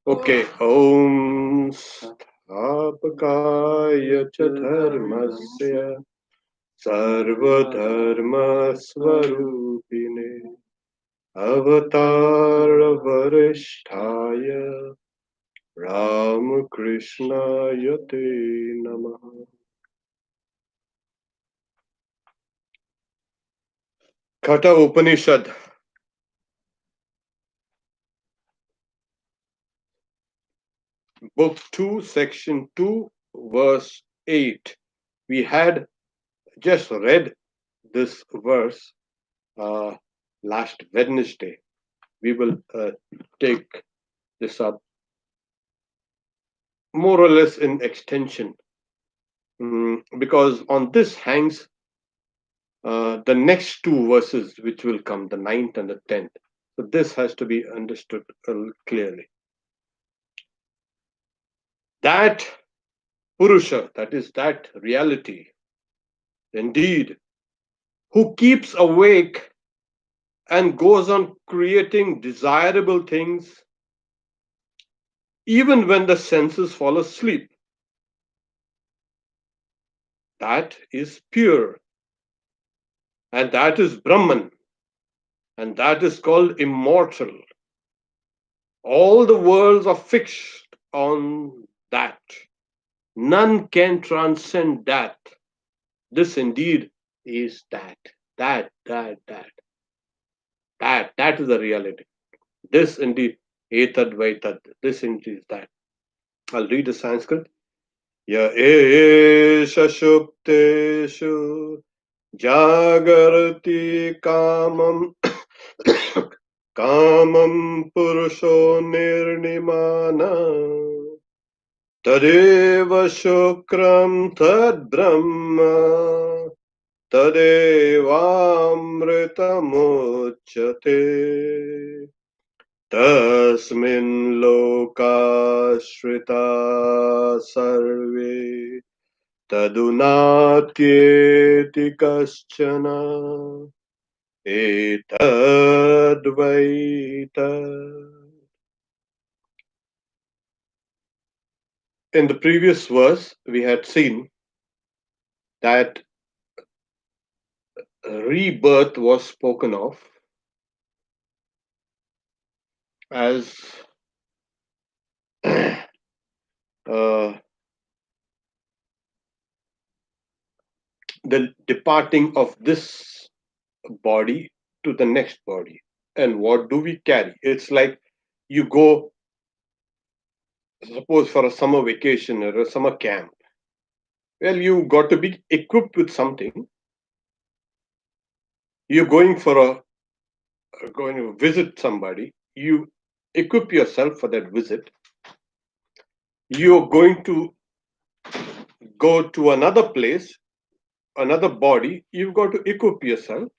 Okay. Om Sthapakaya cha dharmasya sarvadharma swarupine avatar varishtaya Ramakrishna te namaha. Kata Upanishad, Book 2, Section 2, Verse 8. We had just read this verse uh, last Wednesday. We will take this up more or less in extension, because on this hangs the next two verses which will come, the ninth and the 10th. So this has to be understood clearly. That Purusha, that is that reality, indeed, who keeps awake and goes on creating desirable things even when the senses fall asleep, that is pure, and that is Brahman, and that is called immortal. All the worlds are fixed on that. None can transcend that. This indeed is that. That is the reality. This indeed, etad vaitad. This indeed is that. I'll read the Sanskrit. Ya esha shupteshu jagarati kamam kamam purusho nirnimana Tadeva Shukram Tad Brahma Tadevamritamuchyate Tasmin Lokashrita Sarve Tadunatyeti Kaschana Etadvaita. In the previous verse, we had seen that rebirth was spoken of as uh, the departing of this body to the next body. And what do we carry? It's like you go, suppose, for a summer vacation or a summer camp. Well, you got to be equipped with something. You're going to visit somebody. You equip yourself for that visit. You're going to go to another place, another body. You've got to equip yourself.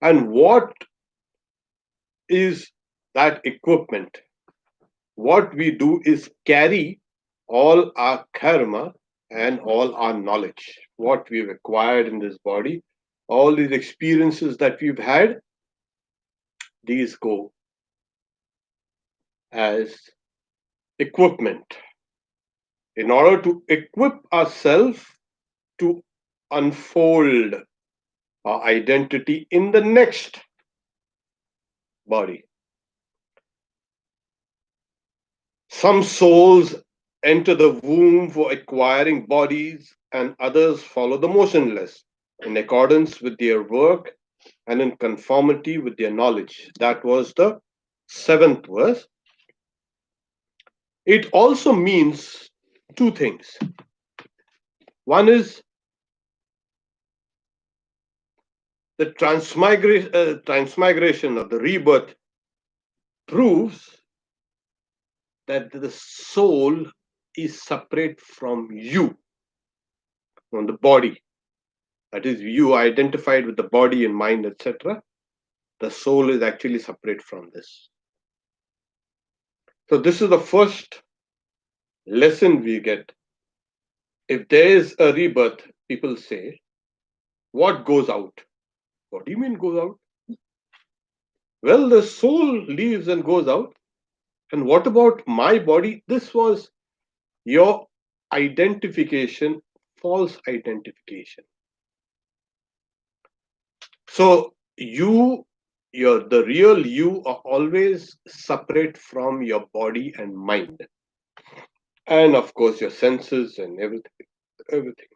And what is that equipment? What we do is carry all our karma and all our knowledge, what we've acquired in this body, all these experiences that we've had, these go as equipment in order to equip ourselves to unfold our identity in the next body. Some souls enter the womb for acquiring bodies, and others follow the motionless in accordance with their work and in conformity with their knowledge. That was the seventh verse. It also means two things. One is the transmigration of the rebirth proves that the soul is separate from you, from the body. That is, you identified with the body and mind, etc. The soul is actually separate from this. So, this is the first lesson we get. If there is a rebirth, people say, what goes out? What do you mean goes out? Well, the soul leaves and goes out. And what about my body? This was your identification, false identification. So the real you are always separate from your body and mind, and of course your senses and everything. Everything.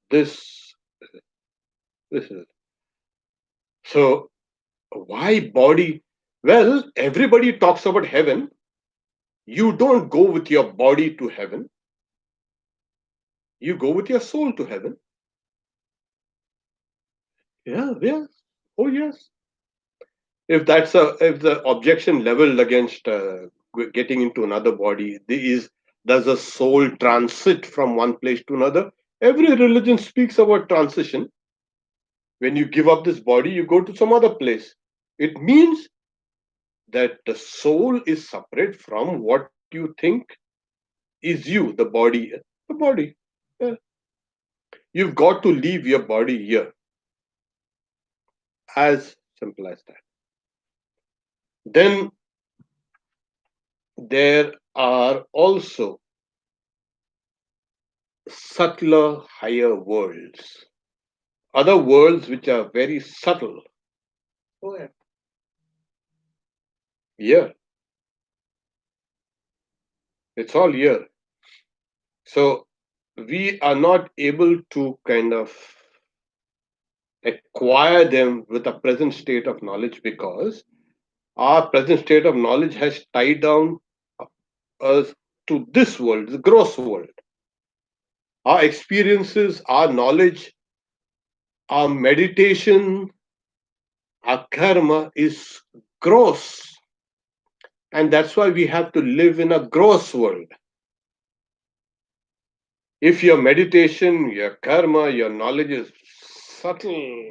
This this is so. Why body? Well, everybody talks about heaven. You don't go with your body to heaven. You go with your soul to heaven. Yeah, yes. Oh, yes. If the objection leveled against getting into another body does a soul transit from one place to another? Every religion speaks about transition. When you give up this body, you go to some other place. It means that the soul is separate from what you think is you, the body. The body. Yeah. You've got to leave your body here. As simple as that. Then there are also subtler, higher worlds. Other worlds which are very subtle. Oh, yeah. Here. It's all here. So we are not able to kind of acquire them with a present state of knowledge because our present state of knowledge has tied down us to this world, the gross world. Our experiences, our knowledge, our meditation, our karma is gross. And that's why we have to live in a gross world. If your meditation, your karma, your knowledge is subtle,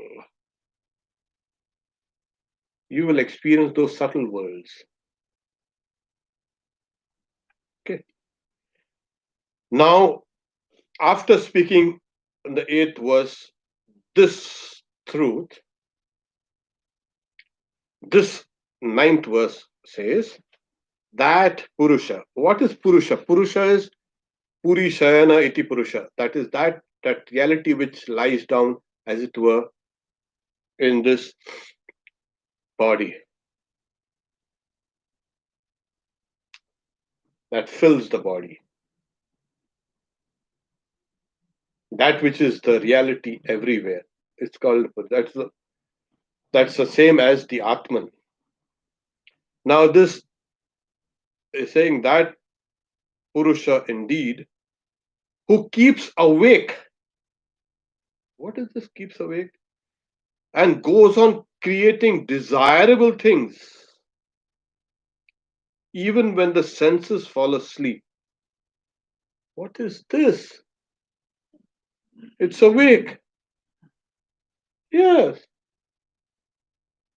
you will experience those subtle worlds. Okay. Now, after speaking in the eighth verse, this truth, this ninth verse says that Purusha. What is Purusha? Purusha is Puri Shayana iti Purusha. That is that reality which lies down, as it were, in this body, that fills the body. That which is the reality everywhere. It's called that's the same as the Atman. Now this is saying that Purusha indeed, who keeps awake. What is this keeps awake? And goes on creating desirable things, even when the senses fall asleep. What is this? It's awake. Yes.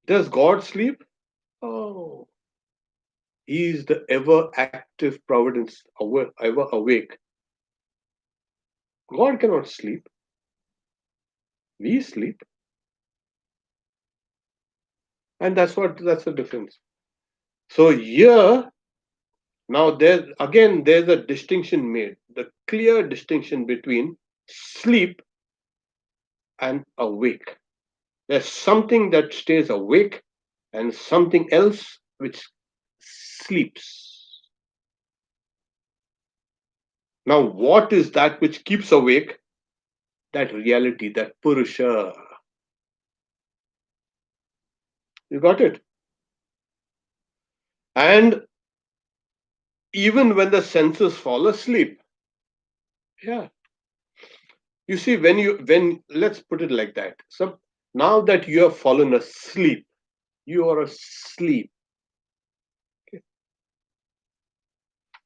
Does God sleep? Oh, He is the ever active providence, ever awake. God cannot sleep. We sleep. And that's the difference. So here, now there's a distinction made, the clear distinction between sleep and awake. There's something that stays awake and something else which sleeps. Now, what is that which keeps awake? That reality, that Purusha. You got it? And even when the senses fall asleep, yeah. You see, when let's put it like that. So now that you have fallen asleep, you are asleep. Okay.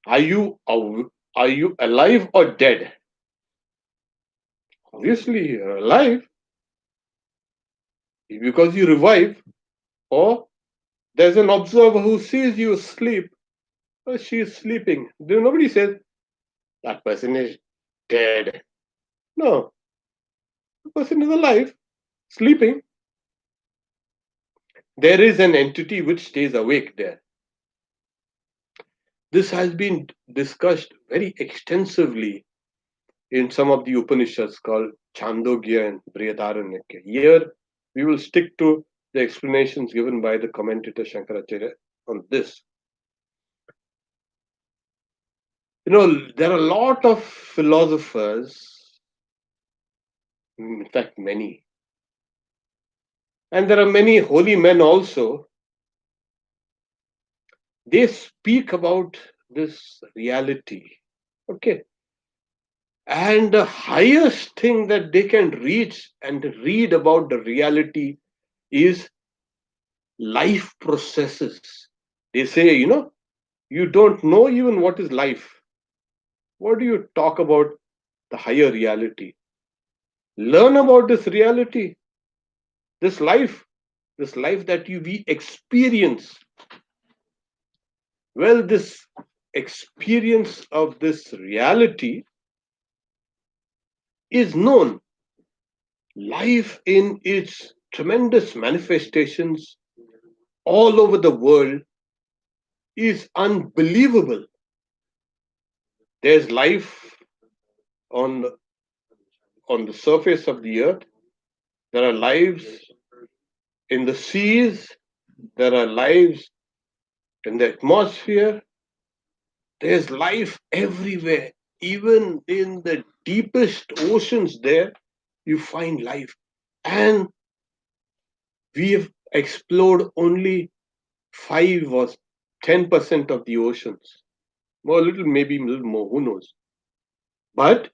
Are you alive or dead? Obviously, you're alive because you revive, or there's an observer who sees you asleep. Oh, she is sleeping. Nobody says that person is dead. No, the person is alive, sleeping. There is an entity which stays awake there. This has been discussed very extensively in some of the Upanishads called Chandogya and Brihadaranyaka. Here, we will stick to the explanations given by the commentator Shankaracharya on this. There are a lot of philosophers, in fact, many, and there are many holy men also. They speak about this reality. Okay. And the highest thing that they can reach and read about the reality is life processes. They say, you don't know even what is life. What do you talk about the higher reality? Learn about this reality, this life, that we experience. Well, this experience of this reality is known. Life in its tremendous manifestations all over the world is unbelievable. There's life on the surface of the earth. There are lives in the seas. There are lives in the atmosphere. There's life everywhere. Even in the deepest oceans, there you find life. And we have explored only 5 or 10% of the oceans. More, a little, maybe a little more, who knows? But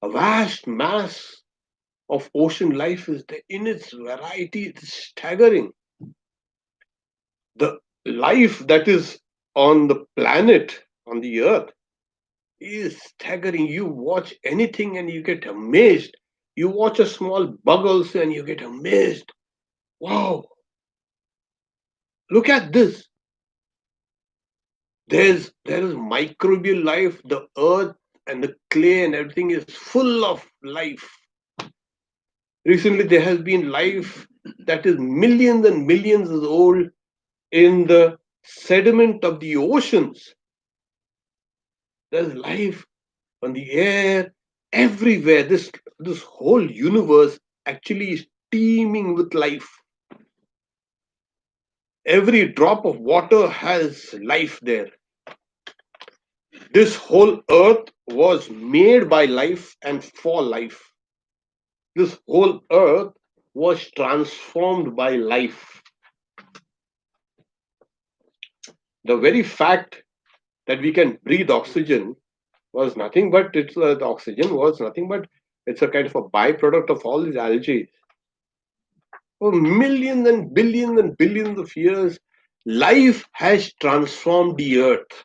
a vast mass of ocean life is there in its variety. It's staggering. The life that is on the planet, on the earth, is staggering. You watch anything and you get amazed. You watch a small bug also and you get amazed. Wow, look at this. There is microbial life. The earth and the clay and everything is full of life. Recently, there has been life that is millions and millions years old in the sediment of the oceans. There's life on the air, everywhere. This whole universe actually is teeming with life. Every drop of water has life there. This whole earth was made by life and for life. This whole earth was transformed by life. The very fact that we can breathe oxygen was nothing but the oxygen was nothing but it's a kind of a byproduct of all these algae. For millions and billions of years, life has transformed the earth.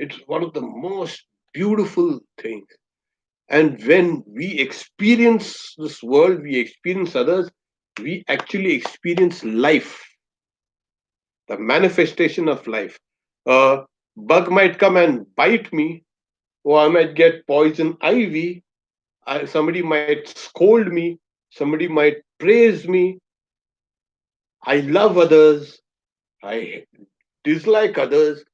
It's one of the most beautiful things. And when we experience this world, we experience others, we actually experience life, the manifestation of life. A bug might come and bite me, or I might get poison ivy. Somebody might scold me, somebody might praise me. I love others, I dislike others.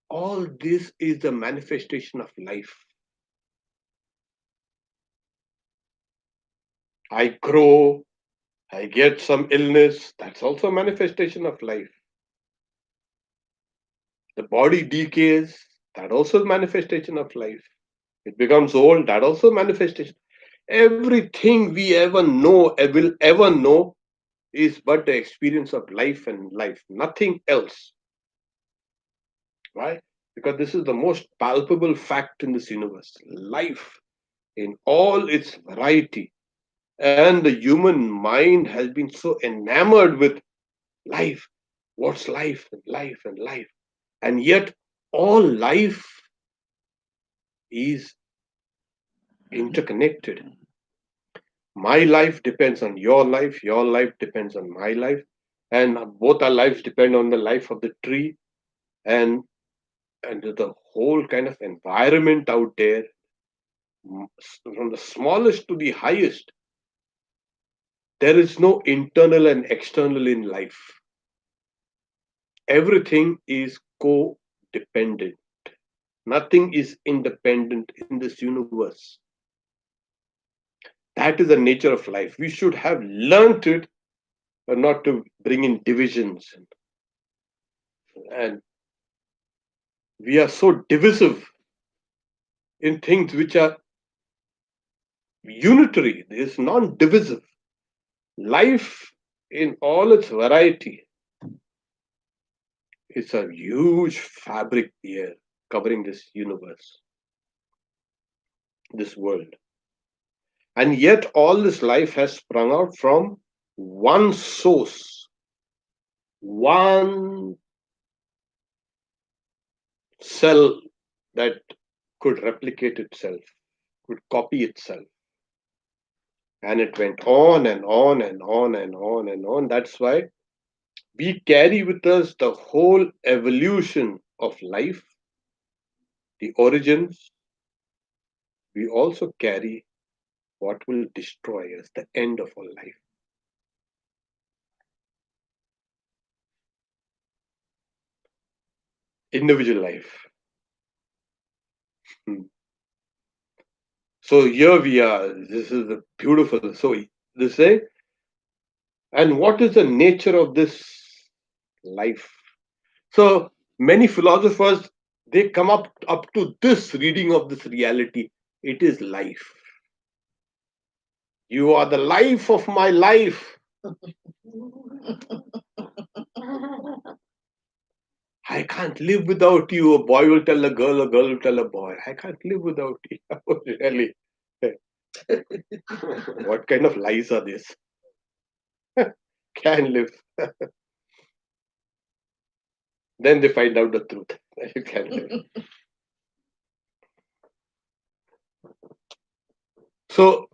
All this is the manifestation of life. I grow, I get some illness, that's also a manifestation of life. The body decays, that also is manifestation of life. It becomes old, that also manifestation. Everything we ever know, will ever know, is but the experience of life and life, nothing else. Why? Because this is the most palpable fact in this universe. Life in all its variety. And the human mind has been so enamored with life. What's life and life and life? And yet, all life is interconnected. My life depends on your life depends on my life, and both our lives depend on the life of the tree and the whole kind of environment out there, from the smallest to the highest. There is no internal and external in life. everything is co-dependent. Nothing is independent in this universe. That is the nature of life. We should have learnt it, not to bring in divisions. And we are so divisive in things which are unitary. It is non-divisive. Life in all its variety is a huge fabric here covering this universe, this world. And yet all this life has sprung out from one source, one cell that could replicate itself, could copy itself. And it went on and on and on and on and on. That's why we carry with us the whole evolution of life, the origins. We also carry what will destroy us, the end of our life. Individual life. Hmm. So here we are. This is a beautiful. So this say, and what is the nature of this life? So many philosophers, they come up to this reading of this reality. It is life. You are the life of my life. I can't live without you. A boy will tell a girl will tell a boy. I can't live without you. Really? What kind of lies are these? Can live. Then they find out the truth. You can live. So,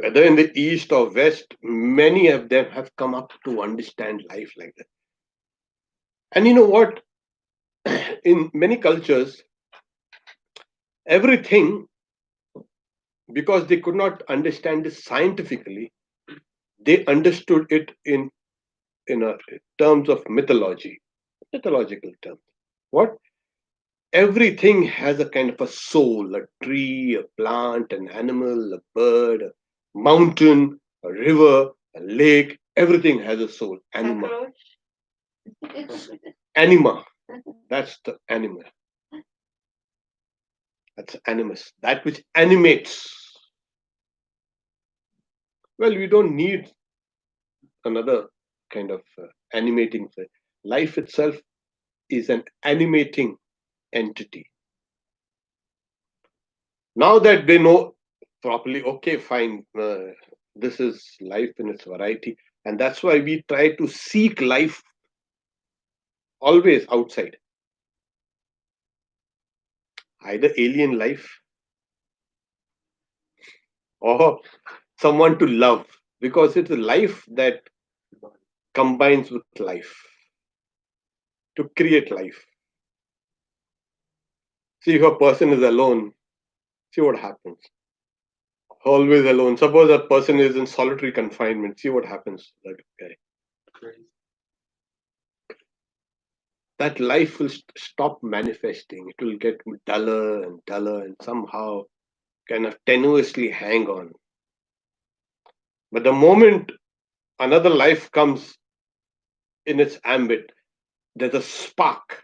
whether in the East or West, many of them have come up to understand life like that. And you know what? In many cultures, everything, because they could not understand this scientifically, they understood it in a terms of mythology, mythological terms. What? Everything has a kind of a soul, a tree, a plant, an animal, a bird, a mountain, a river, a lake. Everything has a soul. Anima. Anima. That's the animal. That's animus. That which animates. Well, we don't need another kind of animating thing. Life itself is an animating entity. Now that they know properly, okay, fine, this is life in its variety. And that's why we try to seek life always outside. Either alien life or someone to love, because it's a life that combines with life to create life. See, if a person is alone, see what happens. Always alone. Suppose a person is in solitary confinement, see what happens to that guy. That life will stop manifesting. It will get duller and duller and somehow kind of tenuously hang on. But the moment another life comes in its ambit, there's a spark,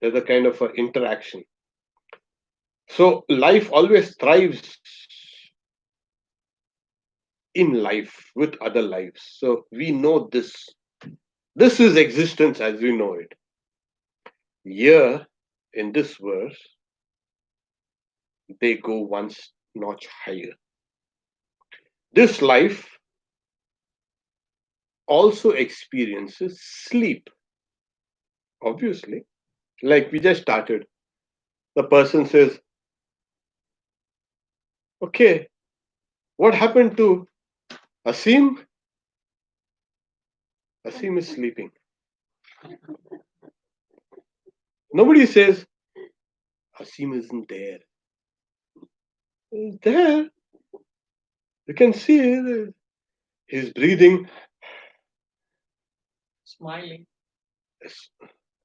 there's a kind of interaction. So life always thrives in life with other lives. So we know this. This is existence as we know it. Here in this verse, they go one notch higher. This life also experiences sleep, obviously. Like we just started. The person says, okay, what happened to Asim? Asim is sleeping. Nobody says, Asim isn't there. He's there. You can see it. He's breathing. Yes.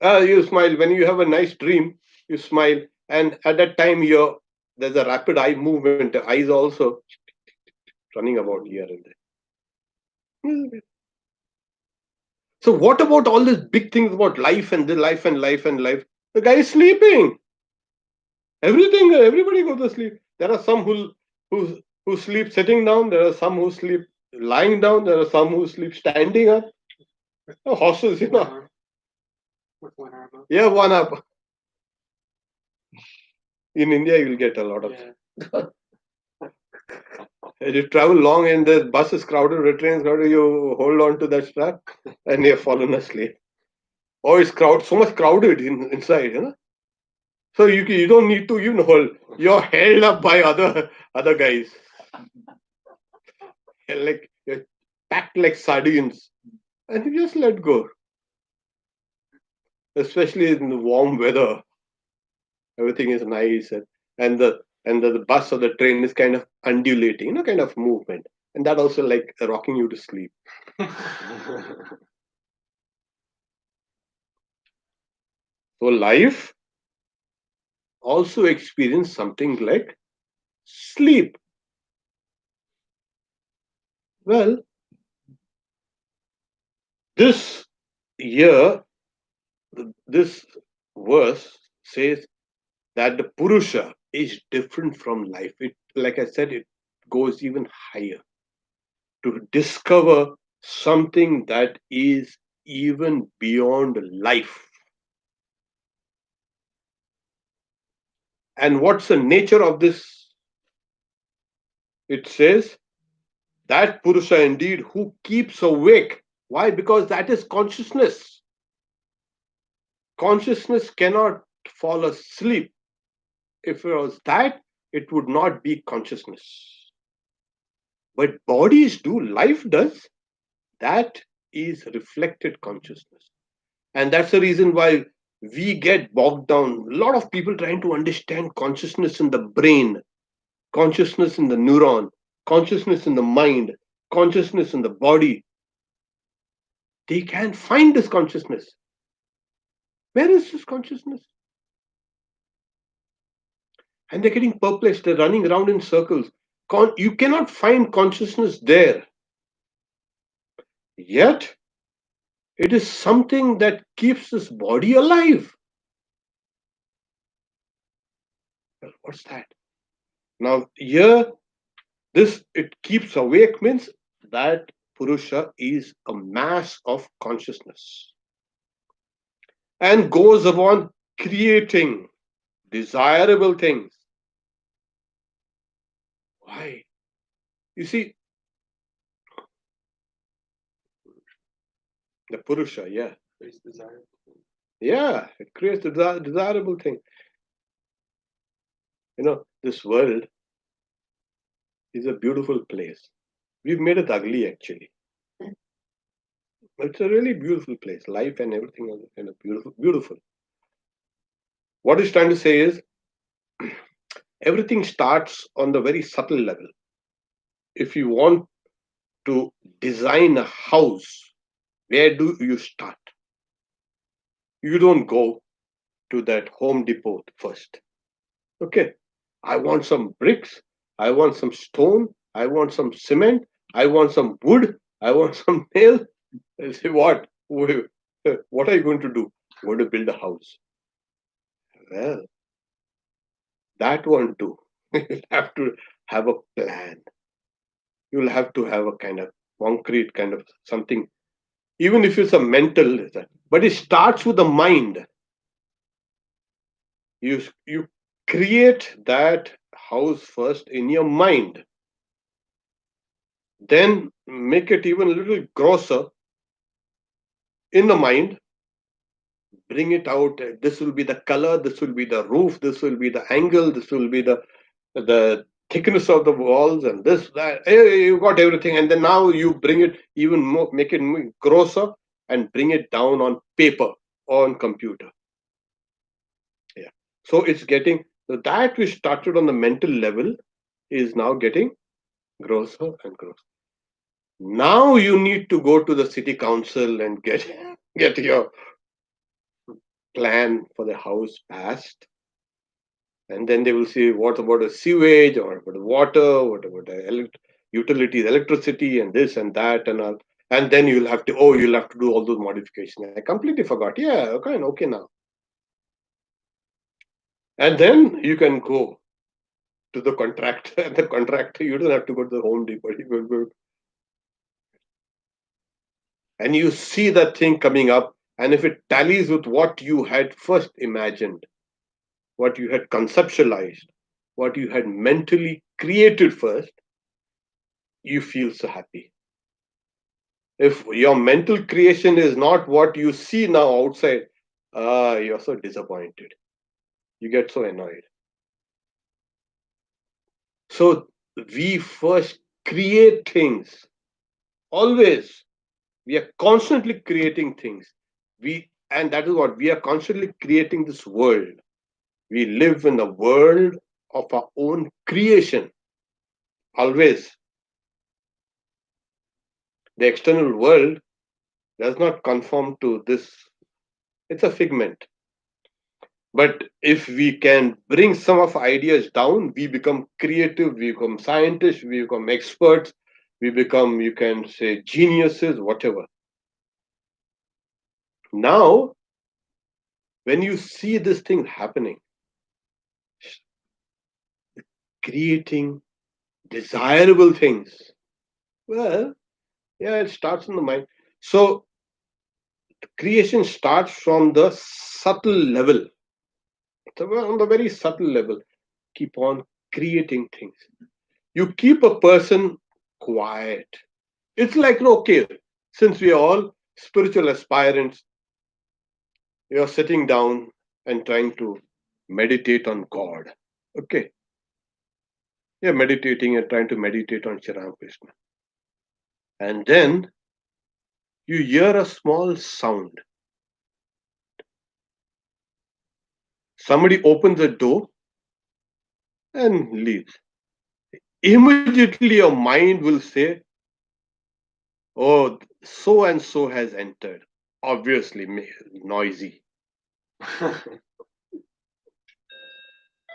You smile when you have a nice dream. You smile, and at that time, there's a rapid eye movement. Eyes also running about here and there. So, what about all these big things about life and the life and life and life? The guy is sleeping. Everything, everybody goes to sleep. There are some who sleep sitting down. There are some who sleep lying down. There are some who sleep standing up. Horses, yeah, one up. In India, you'll get a lot of. You travel long and the bus is crowded, the train is crowded. You hold on to that strap and you've fallen asleep. Or it's so much crowded inside, So you don't need to even hold. You're held up by other guys, like you're packed like sardines, and you just let go. Especially in the warm weather, everything is nice, and the bus or the train is kind of undulating, kind of movement, and that also like rocking you to sleep. So life also experience something like sleep. Well, this year, this verse says that the Purusha is different from life. It, like I said, it goes even higher to discover something that is even beyond life. And what's the nature of this? It says that Purusha indeed who keeps awake. Why? Because that is consciousness. Consciousness cannot fall asleep. If it was that, it would not be consciousness. But bodies do, life does. That is reflected consciousness. And that's the reason why we get bogged down. A lot of people trying to understand consciousness in the brain, consciousness in the neuron, consciousness in the mind, consciousness in the body. They can't find this consciousness. Where is this consciousness? And they're getting perplexed. They're running around in circles. You cannot find consciousness there. Yet, it is something that keeps this body alive. Well, what's that? Now, here, this it keeps awake means that Purusha is a mass of consciousness and goes upon creating desirable things. Why? You see, the Purusha, yeah. Yeah, it creates the desirable thing. This world is a beautiful place. We've made it ugly, actually. It's a really beautiful place. Life and everything is kind of beautiful. Beautiful. What he's trying to say is everything starts on the very subtle level. If you want to design a house, where do you start? You don't go to that Home Depot first. Okay, I want some bricks, I want some stone, I want some cement, I want some wood, I want some nail. I say, what? What are you going to do? I'm going to build a house. Well, that won't do. You'll have to have a plan. You'll have to have a kind of concrete kind of something, even if it's a mental, but it starts with the mind. You create that house first in your mind, then make it even a little grosser in the mind, bring it out. This will be the color, this will be the roof, this will be the angle, this will be the thickness of the walls, and this that. You got everything, and then now you bring it even more, make it more grosser, and bring it down on paper or on computer. Yeah. So it's getting, so that which started on the mental level is now getting grosser and grosser. Now you need to go to the city council and get your plan for the house passed, and then they will say what about the sewage, or what about the water, what about the utilities, electricity, and this and that and all. And then you'll have to do all those modifications. I completely forgot. Yeah, okay now. And then you can go to the contractor, and the contractor, you don't have to go to the Home Depot. You go, and you see that thing coming up, and if it tallies with what you had first imagined, what you had conceptualized, what you had mentally created first, you feel so happy. If your mental creation is not what you see now outside, you're so disappointed. You get so annoyed. So we first create things. Always. We are constantly creating things. And that is what we are constantly creating this world. We live in a world of our own creation. Always. The external world does not conform to this. It's a figment. But if we can bring some of ideas down, we become creative, we become scientists, we become experts, we become, you can say, geniuses, whatever. Now, when you see this thing happening, creating desirable things, well, yeah, it starts in the mind. So, creation starts from the subtle level. So, on the very subtle level, keep on creating things. You keep a person quiet. It's like, okay, since we are all spiritual aspirants, you're sitting down and trying to meditate on God. Okay, you're meditating and trying to meditate on Shri Ram Krishna. And then you hear a small sound. Somebody opens the door and leaves. Immediately your mind will say, oh, so and so has entered. Obviously, noisy.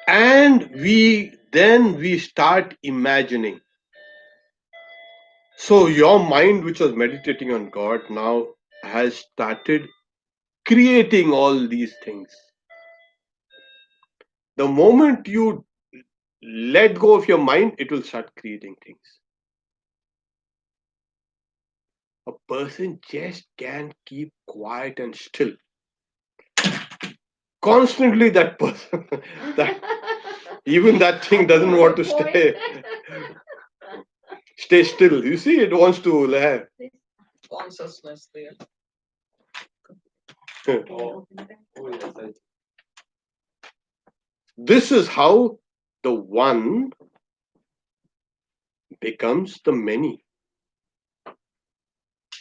And we start imagining. So your mind, which was meditating on God, now has started creating all these things. The moment you let go of your mind, it will start creating things. A person just can't keep quiet and still. Constantly that person, that even that thing doesn't want to stay still. You see, it wants to have. Consciousness there. This is how the one becomes the many.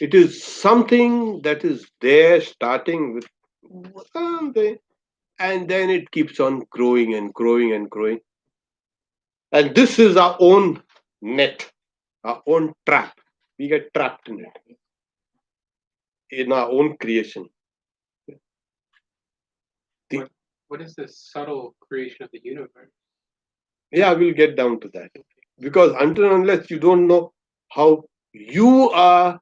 It is something that is there starting with something, and then it keeps on growing and growing and growing. And this is our own net, our own trap. We get trapped in it, in our own creation. What is this subtle creation of the universe? Yeah, we'll get down to that. Because until and unless you don't know how you are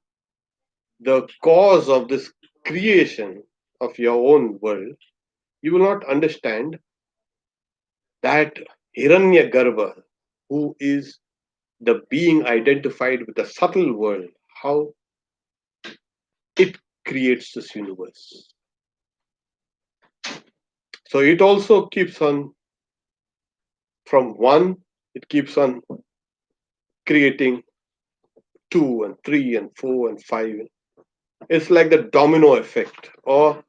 the cause of this creation of your own world, you will not understand that Hiranyagarbha, who is the being identified with the subtle world, how it creates this universe. So it also keeps on, from one, it keeps on creating two and three and four and five. It's like the domino effect, or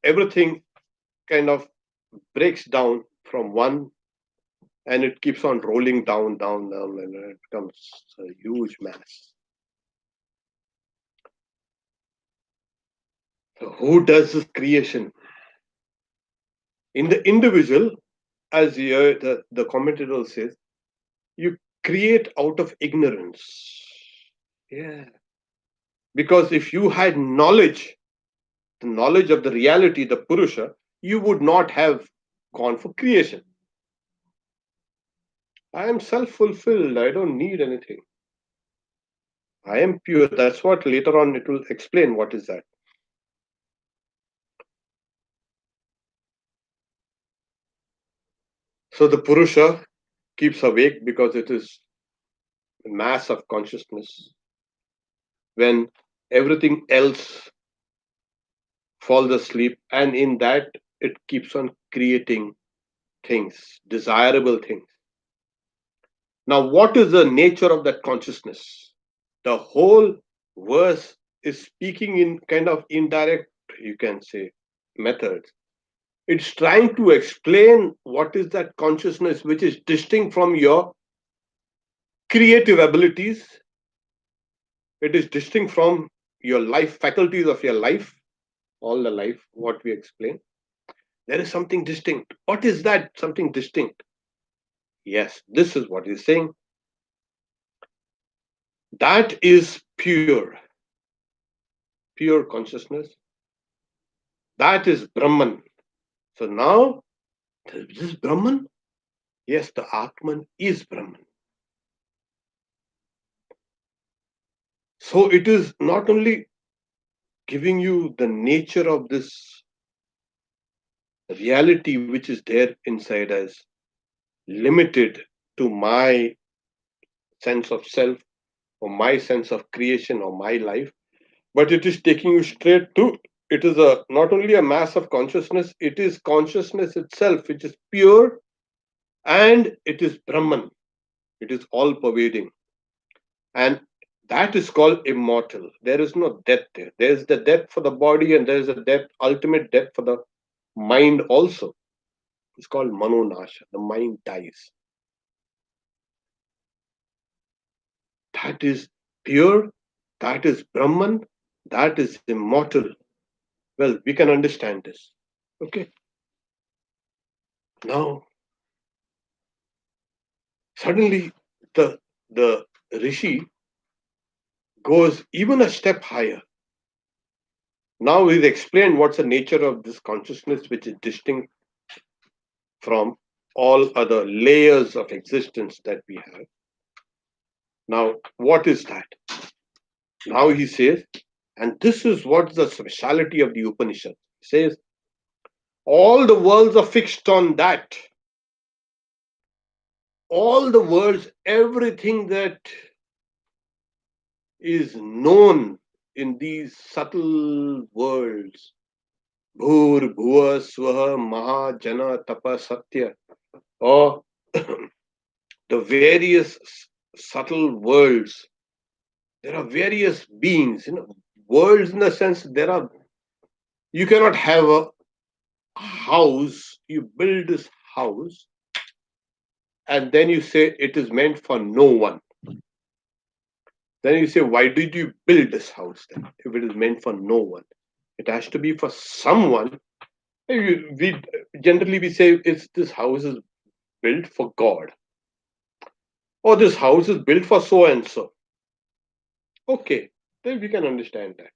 everything kind of breaks down from one, and it keeps on rolling down, down, down, and it becomes a huge mass. So who does this creation? In the individual, as the commentator says, you create out of ignorance. Yeah. Because if you had knowledge, the knowledge of the reality, the Purusha, you would not have gone for creation. I am self fulfilled. I don't need anything. I am pure. That's what later on it will explain what is that. So the Purusha keeps awake because it is mass of consciousness. When everything else falls asleep, and in that it keeps on creating things, desirable things. Now, what is the nature of that consciousness? The whole verse is speaking in kind of indirect, you can say, methods. It's trying to explain what is that consciousness which is distinct from your creative abilities. It is distinct from your life, faculties of your life, all the life, what we explain. There is something distinct. What is that something distinct? Yes, this is what he's saying. That is pure, pure consciousness. That is Brahman. So now, this Brahman, yes, the Atman is Brahman. So it is not only giving you the nature of this reality which is there inside us, limited to my sense of self or my sense of creation or my life, but it is taking you straight to it is a not only a mass of consciousness, it is consciousness itself which is pure, and it is Brahman. It is all pervading, and that is called immortal. There is no death there. There is the death for the body, and there is a death, ultimate death for the mind also. It's called manonasha. The mind dies. That is pure. That is Brahman. That is immortal. Well, we can understand this. Okay. Now, suddenly, the rishi goes even a step higher. Now we've explained what's the nature of this consciousness, which is distinct from all other layers of existence that we have. Now, what is that? Now he says, and this is what's the speciality of the Upanishad. He says, all the worlds are fixed on that. All the worlds, everything that is known in these subtle worlds, Bhur, Bhuva, Swaha, Maha, Jana, Tapa, Satya, or the various subtle worlds. There are various beings, worlds in the sense there are, you cannot have a house, you build this house, and then you say it is meant for no one. Then you say, why did you build this house then, if it is meant for no one? It has to be for someone. We generally we say it's this house is built for God, or this house is built for so and so. Okay, then we can understand that.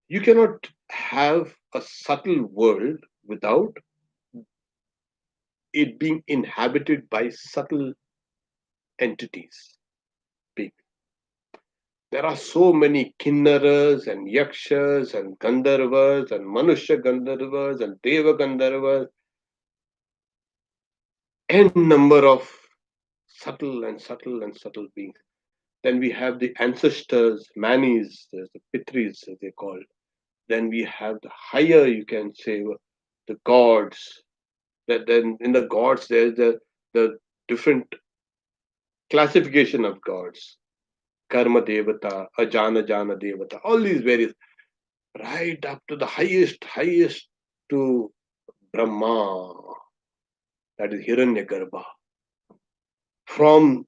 You cannot have a subtle world without it being inhabited by subtle entities. Big. There are so many kinnaras and yakshas and gandharvas and manusha gandharvas and deva gandharvas, n number of subtle and subtle and subtle beings. Then we have the ancestors, manis, there's the pitris, as they call. Then we have the higher, you can say, the gods. That then in the gods, there's the different classification of gods. Karma Devata, Ajana Jana Devata, all these various, right up to the highest to Brahma, that is Hiranyagarbha. From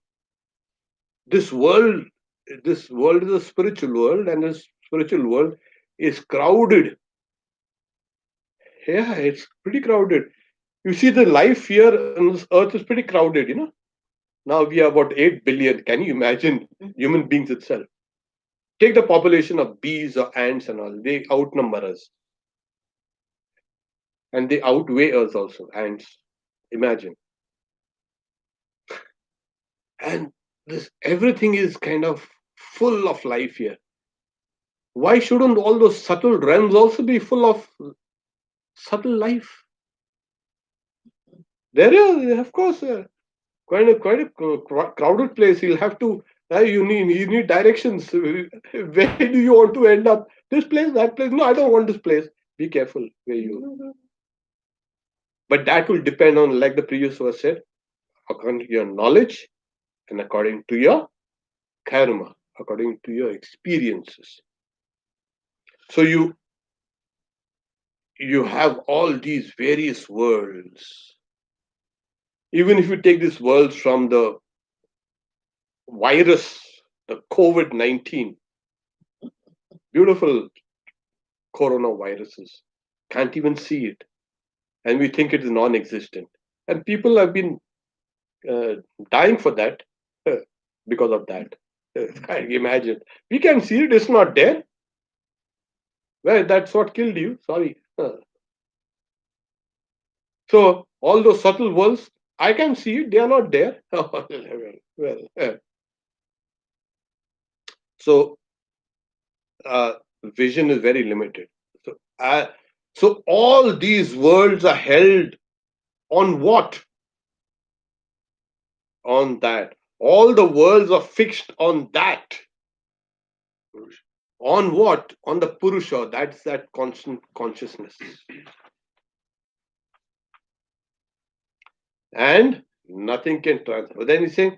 this world is a spiritual world, and this spiritual world is crowded. Yeah, it's pretty crowded. You see, the life here on this earth is pretty crowded, Now we are about 8 billion. Can you imagine human beings itself? Take the population of bees or ants and all. They outnumber us. And they outweigh us also. Ants. Imagine. And this everything is kind of full of life here. Why shouldn't all those subtle realms also be full of subtle life? There is, of course, quite a crowded place. You'll have to. You need directions. Where do you want to end up? This place, that place. No, I don't want this place. Be careful where you. But that will depend on, like the previous verse said, according to your knowledge and according to your karma, according to your experiences. So you have all these various worlds. Even if you take these worlds from the virus, the COVID-19, beautiful coronaviruses, can't even see it, and we think it is non-existent. And people have been uh, dying for that uh, because of that. I imagine we can see it; it's not there. Well, that's what killed you. Sorry. So all those subtle worlds, I can see it; they are not there. Well. So uh, vision is very limited. So, so all these worlds are held on what? On that. All the worlds are fixed on that. On what? On the Purusha. That's that constant consciousness. And nothing can transfer. But then he's saying,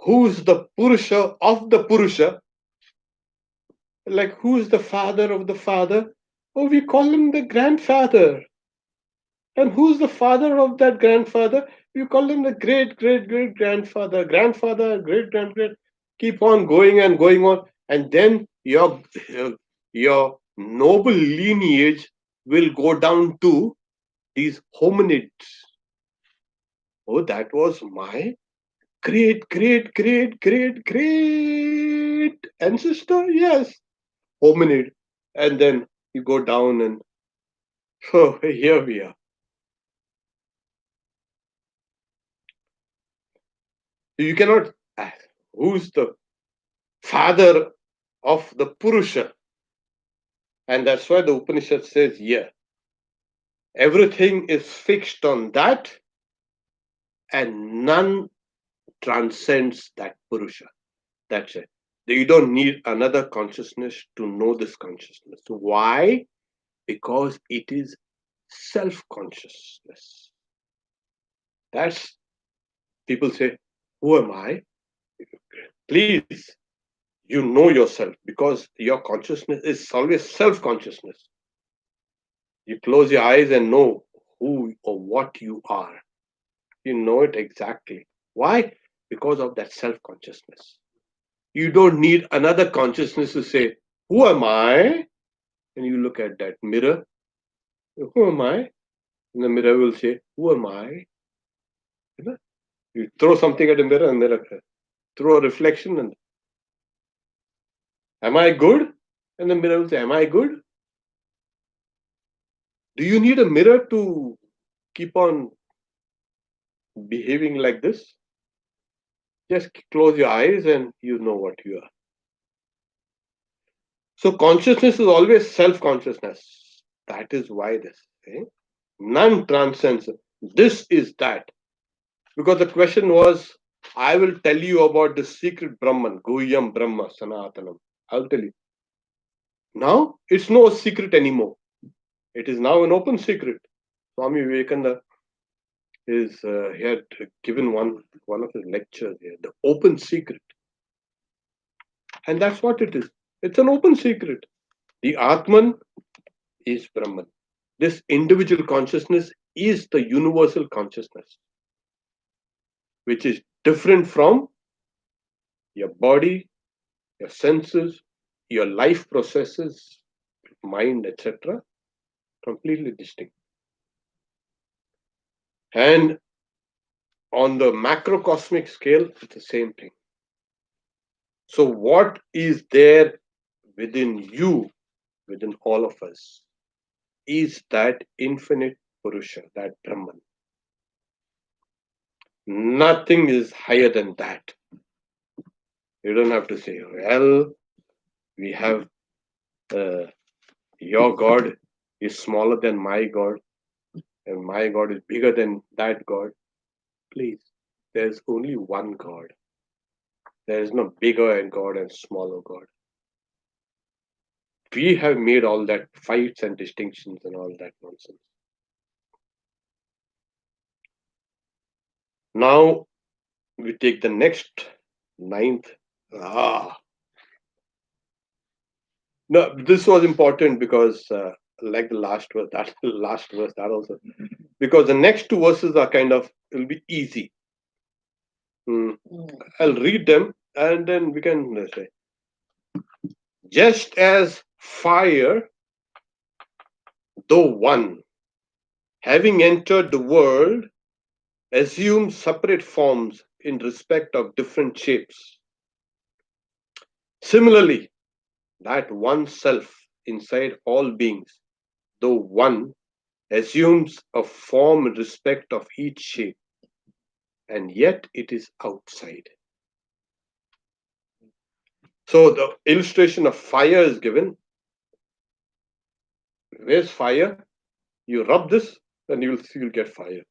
who's the Purusha of the Purusha? Like, who's the father of the father? Oh, we call him the grandfather. And who's the father of that grandfather? You call him the great, great, great grandfather, grandfather, great, grand, great. Keep on going and going on. And then your noble lineage will go down to these hominids. Oh, that was my great, great, great, great, great ancestor. Yes, hominid. And then you go down and oh, here we are. You cannot. Who's the father of the Purusha? And that's why the Upanishad says, yeah, everything is fixed on that and none transcends that Purusha. That's it. You don't need another consciousness to know this consciousness. Why? Because it is self consciousness. That's people say, who am I? Please, you know yourself because your consciousness is always self consciousness. You close your eyes and know who or what you are. You know it exactly. Why? Because of that self consciousness. You don't need another consciousness to say, who am I? And you look at that mirror, who am I? And the mirror will say, who am I? You throw something at the mirror and mirror throw a reflection and am I good? And the mirror will say, am I good? Do you need a mirror to keep on behaving like this? Just close your eyes and you know what you are. So consciousness is always self-consciousness. That is why this thing. None transcends. This is that. Because the question was, I will tell you about the secret Brahman, Guhyam Brahma Sanatanam. I'll tell you. Now it's no secret anymore. It is now an open secret. Swami Vivekananda he had given one of his lectures here, the open secret. And that's what it is. It's an open secret. The Atman is Brahman. This individual consciousness is the universal consciousness, which is different from your body, your senses, your life processes, mind, etc. Completely distinct. And on the macrocosmic scale, it's the same thing. So, what is there within you, within all of us, is that infinite Purusha, that Brahman. Nothing is higher than that. You don't have to say, well, we have your God is smaller than my God, and my God is bigger than that God. Please, there's only one God. There is no bigger God and smaller God. We have made all that fights and distinctions and all that nonsense. Now we take the next ninth. Ah, no, this was important because, like the last verse, that last verse, that also, because the next two verses are kind of will be easy. Hmm. I'll read them and then we can say, just as fire, though one, having entered the world, assumes separate forms in respect of different shapes. Similarly, that one self inside all beings, though one, assumes a form in respect of each shape, and yet it is outside. So the illustration of fire is given. Where's fire? You rub this, then you'll get fire.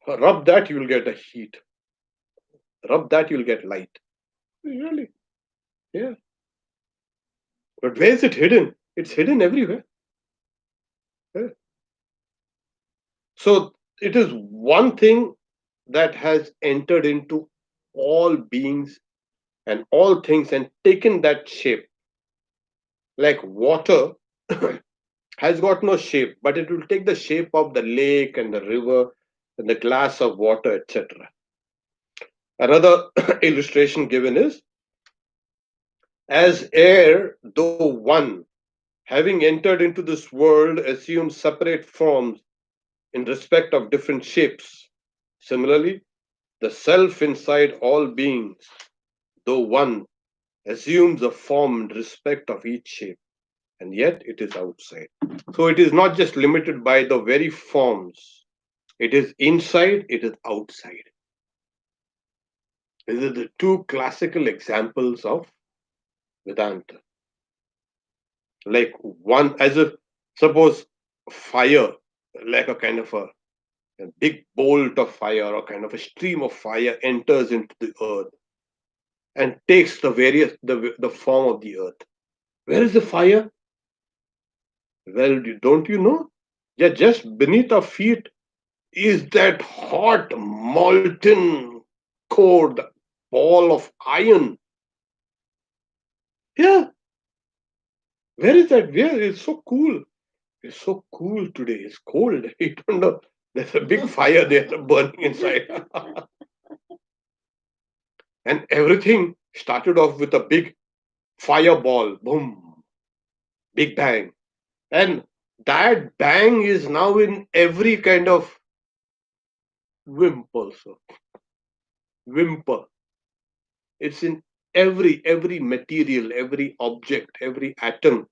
Rub that, you will get a heat. Rub that, you'll get light. Really? Yeah. But where is it hidden? It's hidden everywhere. Yeah. So it is one thing that has entered into all beings and all things and taken that shape. Like water has got no shape, but it will take the shape of the lake and the river and the glass of water, etc. Another illustration given is as air, though one, having entered into this world, assumes separate forms in respect of different shapes. Similarly, the self inside all beings, though one, assumes a form in respect of each shape, and yet it is outside. So it is not just limited by the very forms, it is inside, it is outside. These are the two classical examples of Vedanta. Like one, as if, suppose fire, like a kind of a big bolt of fire or kind of a stream of fire enters into the earth and takes the form of the earth. Where is the fire? Well, don't you know? Yeah, just beneath our feet is that hot molten core, the ball of iron. Yeah, where is that? Where? It's so cool. It's so cool today. It's cold. You don't know. There's a big fire there burning inside. And everything started off with a big fireball. Boom. Big bang. And that bang is now in every kind of wimp also. Whimper. It's in every material, every object, every atom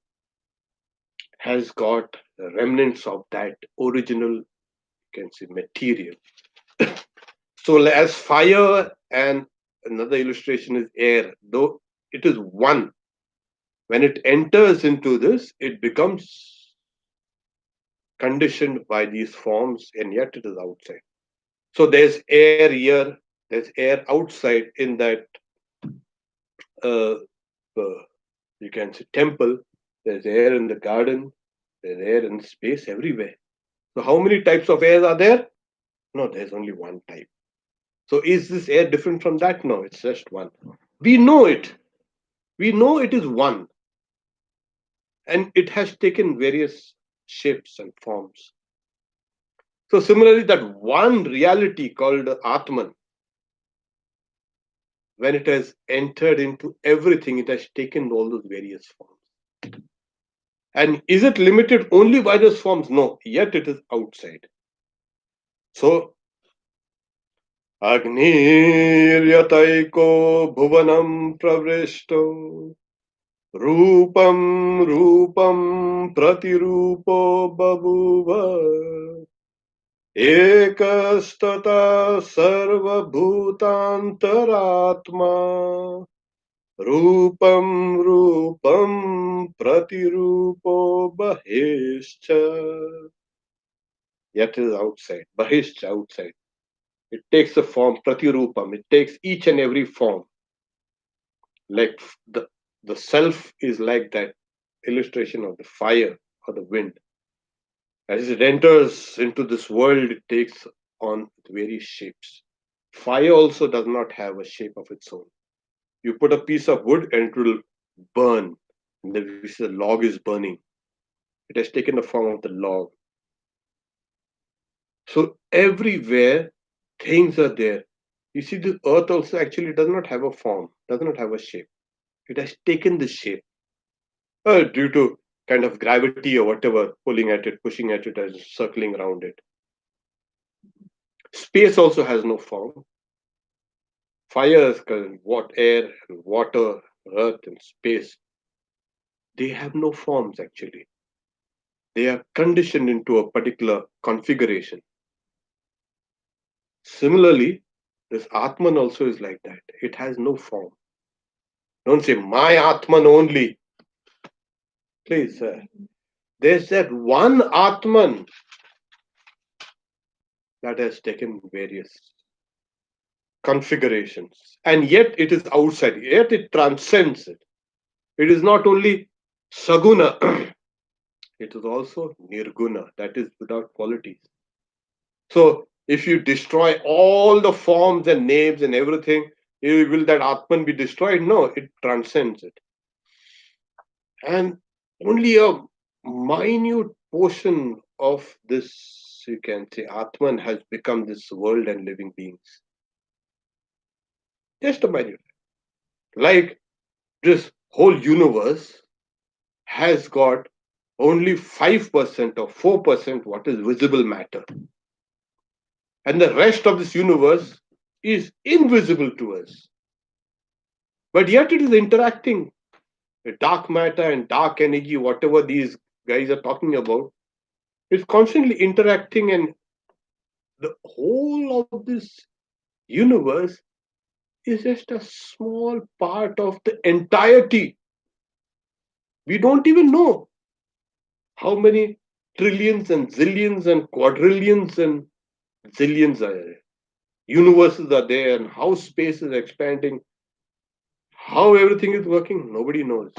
has got remnants of that original, you can say, material. So as fire and another illustration is air, though it is one. When it enters into this, it becomes conditioned by these forms, and yet it is outside. So there's air here, there's air outside in that, uh, uh, you can say, temple. There's air in the garden, there's air in space everywhere. So how many types of air are there? No, there's only one type. So is this air different from that? No, it's just one. We know it. We know it is one, and it has taken various shapes and forms. So similarly, that one reality called Atman, when it has entered into everything, it has taken all those various forms. And is it limited only by those forms? No, yet it is outside. So Agniryatyko bhuvanam pravishto Rupam Rupam Pratirupo Babuva Ekastata Sarvabhutantaratma Rupam Rupam Pratirupo Bahishcha. Yet is outside. Bahishcha outside. It takes the form Pratirupam. It takes each and every form. Like the self is like that illustration of the fire or the wind. As it enters into this world, it takes on various shapes. Fire also does not have a shape of its own. You put a piece of wood and it will burn. And the log is burning. It has taken the form of the log. So everywhere things are there. You see, the earth also actually does not have a form, does not have a shape. It has taken this shape due to kind of gravity or whatever, pulling at it, pushing at it, and circling around it. Space also has no form. Fires, what air and water, earth and space, they have no forms actually. They are conditioned into a particular configuration. Similarly, this Atman also is like that. It has no form. Don't say my Atman only. Please, there's that one Atman that has taken various configurations. And yet it is outside, yet it transcends it. It is not only Saguna, it is also Nirguna, that is without qualities. So if you destroy all the forms and names and everything, will that Atman be destroyed? No, it transcends it. And only a minute portion of this, you can say, Atman has become this world and living beings. Just a minute. Like this whole universe has got only 5% or 4% what is visible matter. And the rest of this universe is invisible to us. But yet it is interacting. The dark matter and dark energy, whatever these guys are talking about, is constantly interacting, and the whole of this universe is just a small part of the entirety. We don't even know how many trillions and zillions and quadrillions and zillions are there. Universes are there, and how space is expanding, how everything is working, nobody knows.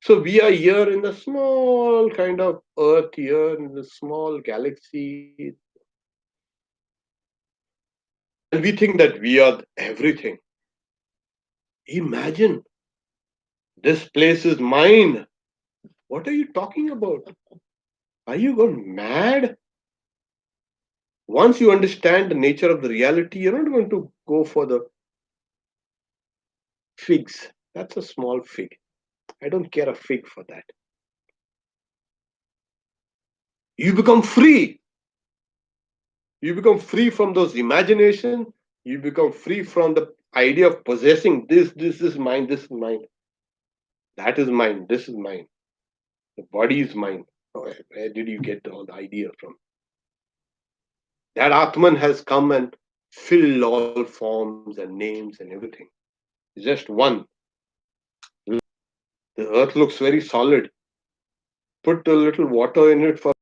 So we are here in the small kind of earth here in the small galaxy, and we think that we are everything. Imagine, this place is mine. What are you talking about? Are you gone mad? Once you understand the nature of the reality, you're not going to go for the figs. That's a small fig. I don't care a fig for that. You become free. You become free from those imagination. You become free from the idea of possessing this is mine, this is mine, that is mine, this is mine. The body is mine. Where did you get all the idea from? That Atman has come and filled all forms and names and everything. It's just one. The earth looks very solid. Put a little water in it, for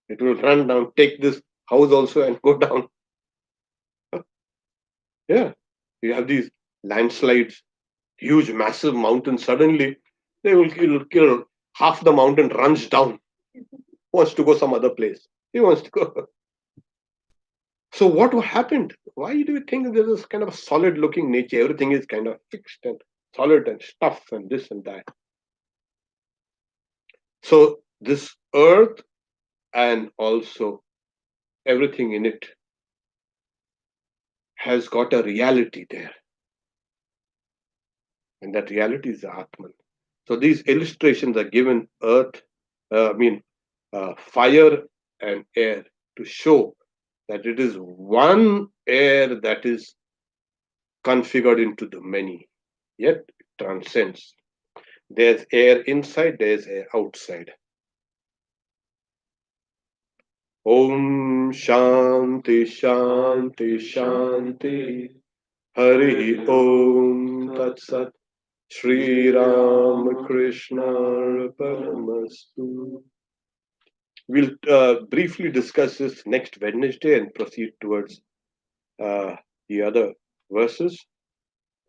it will run down, take this house also and go down. Yeah. You have these landslides, huge, massive mountains. Suddenly, they will kill half the mountain, runs down, wants to go some other place. He wants to go. So what happened? Why do you think there's this kind of solid looking nature? Everything is kind of fixed and solid and stuff and this and that. So this earth and also everything in it has got a reality there. And that reality is the Atman. So these illustrations are given earth, fire and air to show that it is one air that is configured into the many, yet it transcends. There's air inside, there's air outside. Om Shanti Shanti Shanti Hari Om Tat Sat Shri Ram Krishna Paramastu. We'll briefly discuss this next Wednesday and proceed towards the other verses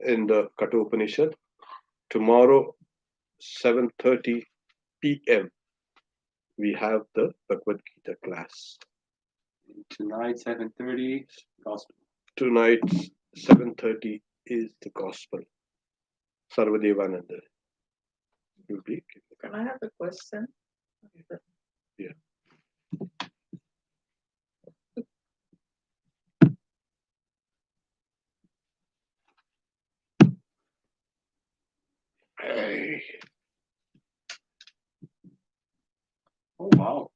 in the Kathopanishad. Tomorrow, 7:30 p.m., we have the Bhagavad Gita class. Tonight, 7:30, gospel. Tonight, 7:30 is the gospel. Sarvadevananda will be. Can I have a question? Yeah. Hey. Oh, wow.